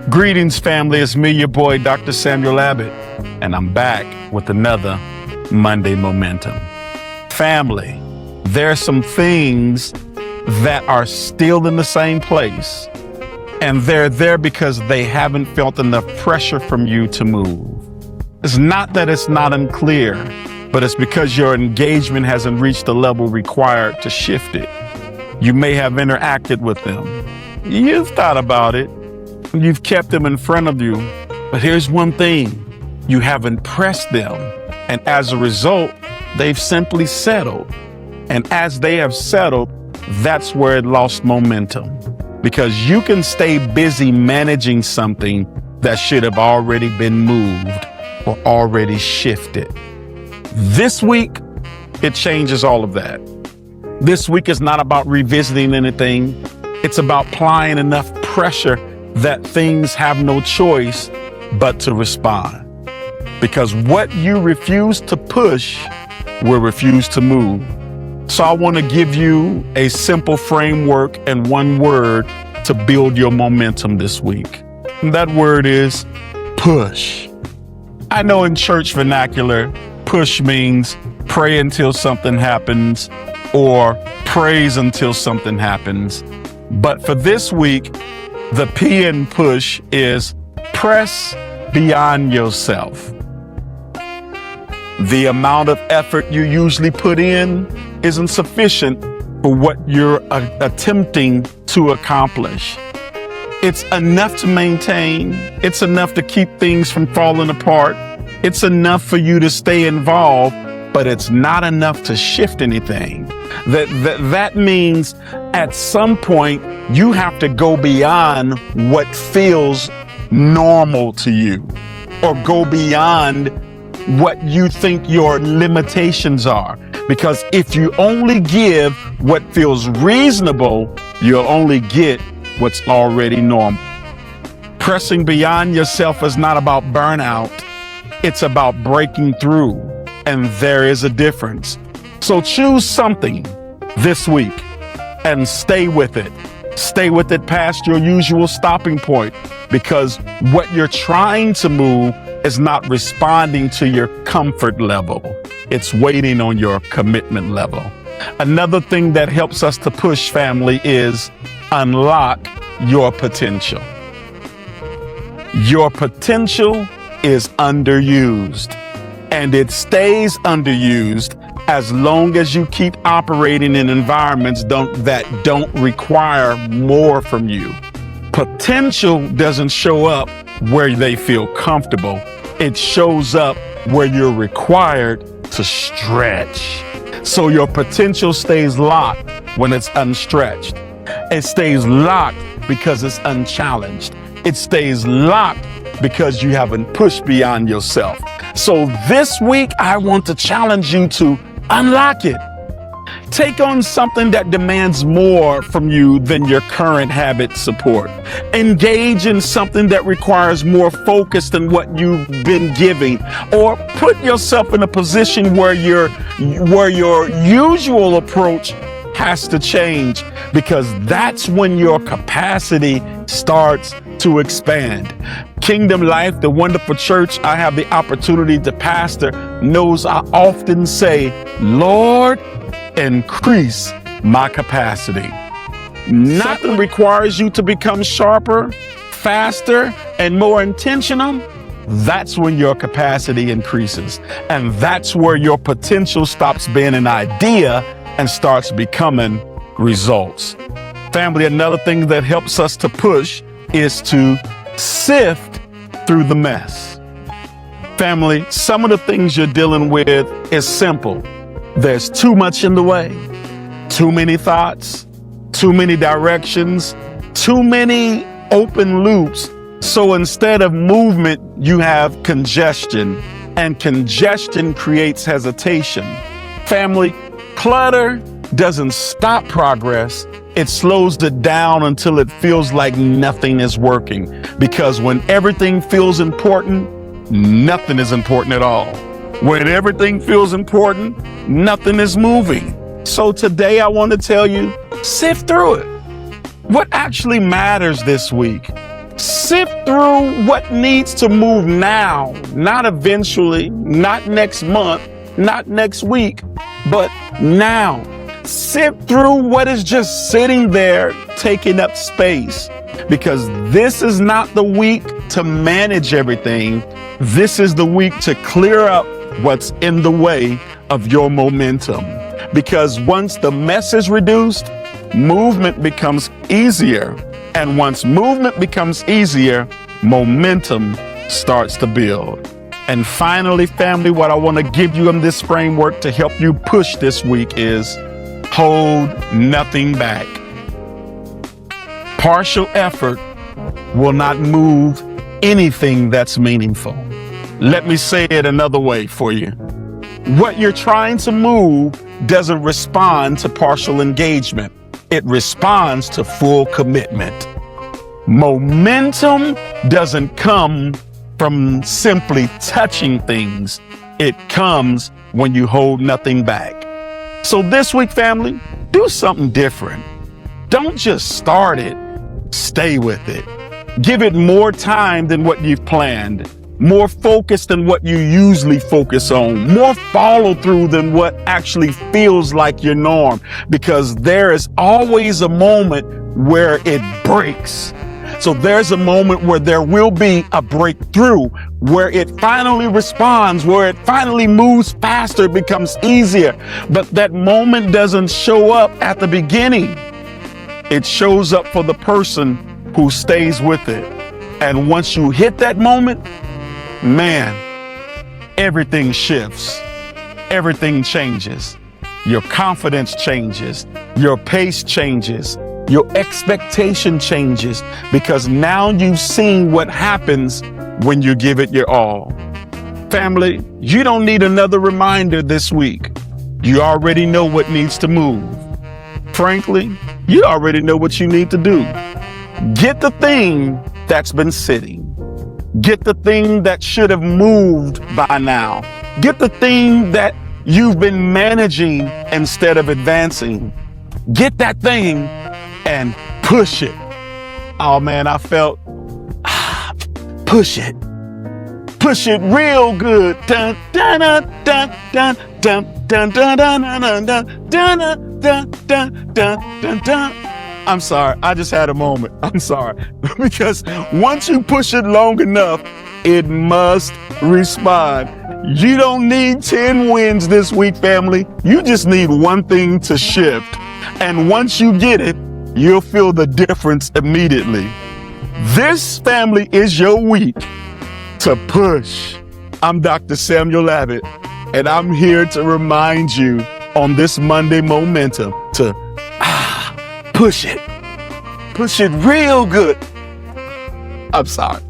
Greetings, family. It's me, your boy, Dr. Samuel Abbott, and I'm back with another Monday Momentum. Family, there are some things that are still in the same place, and they're there because they haven't felt enough pressure from you to move. It's not that it's not unclear, but it's because your engagement hasn't reached the level required to shift it. You may have interacted with them. You've thought about it. You've kept them in front of you. But here's one thing. You haven't pressed them. And as a result, they've simply settled. And as they have settled, that's where it lost momentum. Because you can stay busy managing something that should have already been moved or already shifted. This week, it changes all of that. This week is not about revisiting anything. It's about applying enough pressure that things have no choice but to respond. Because what you refuse to push will refuse to move. So I want to give you a simple framework and one word to build your momentum this week. And that word is push. I know in church vernacular, push means pray until something happens or praise until something happens. But for this week, the P in push is press beyond yourself. The amount of effort you usually put in isn't sufficient for what you're attempting to accomplish. It's enough to maintain. It's enough to keep things from falling apart. It's enough for you to stay involved, but it's not enough to shift anything. That means at some point you have to go beyond what feels normal to you, or go beyond what you think your limitations are. Because if you only give what feels reasonable, you'll only get what's already normal. Pressing beyond yourself is not about burnout. It's about breaking through, and there is a difference. So choose something this week and stay with it. Stay with it past your usual stopping point, because what you're trying to move is not responding to your comfort level. It's waiting on your commitment level. Another thing that helps us to push, family, is unlock your potential. Your potential is underused, and it stays underused as long as you keep operating in environments that don't require more from you. Potential doesn't show up where they feel comfortable. It shows up where you're required to stretch. So your potential stays locked when it's unstretched. It stays locked because it's unchallenged. It stays locked because you haven't pushed beyond yourself. So this week, I want to challenge you to unlock it. Take on something that demands more from you than your current habits support. Engage in something that requires more focus than what you've been giving, or put yourself in a position where your usual approach has to change, because that's when your capacity starts to expand. Kingdom Life, the wonderful church I have the opportunity to pastor, knows I often say, Lord, increase my capacity. Nothing requires you to become sharper, faster, and more intentional. That's when your capacity increases. And that's where your potential stops being an idea and starts becoming results. Family, another thing that helps us to push is to sift through the mess. Family, some of the things you're dealing with is simple. There's too much in the way, too many thoughts, too many directions, too many open loops. So instead of movement, you have congestion, and congestion creates hesitation. Family, clutter doesn't stop progress. It slows it down until it feels like nothing is working. Because when everything feels important, nothing is important at all. When everything feels important, nothing is moving. So today I want to tell you, sift through it. What actually matters this week? Sift through what needs to move now, not eventually, not next month, not next week, but now. Sift through what is just sitting there taking up space, because this is not the week to manage everything. This is the week to clear up what's in the way of your momentum. Because once the mess is reduced, movement becomes easier. And once movement becomes easier, momentum starts to build. And finally, family, what I want to give you in this framework to help you push this week is hold nothing back. Partial effort will not move anything that's meaningful. Let me say it another way for you. What you're trying to move doesn't respond to partial engagement. It responds to full commitment. Momentum doesn't come from simply touching things. It comes when you hold nothing back. So this week, family, do something different. Don't just start it, stay with it. Give it more time than what you've planned, more focus than what you usually focus on, more follow through than what actually feels like your norm, because there is always a moment where it breaks. So there's a moment where there will be a breakthrough, where it finally responds, where it finally moves faster, becomes easier. But that moment doesn't show up at the beginning. It shows up for the person who stays with it. And once you hit that moment, man, everything shifts. Everything changes. Your confidence changes. Your pace changes. Your expectation changes, because now you've seen what happens when you give it your all. Family, you don't need another reminder this week. You already know what needs to move. Frankly, you already know what you need to do. Get the thing that's been sitting. Get the thing that should have moved by now. Get the thing that you've been managing instead of advancing. Get that thing and push it. Oh man, I felt, push it. Push it real good. Dun, dun, dun, dun, dun, dun, dun, dun, dun, dun, dun, dun, dun, dun, dun, dun. I'm sorry, I just had a moment. I'm sorry. Because once you push it long enough, it must respond. You don't need 10 wins this week, family. You just need one thing to shift. And once you get it, you'll feel the difference immediately. This, family, is your week to push. I'm Dr. Samuel Abbott, and I'm here to remind you on this Monday Momentum to push it. Push it real good. I'm sorry.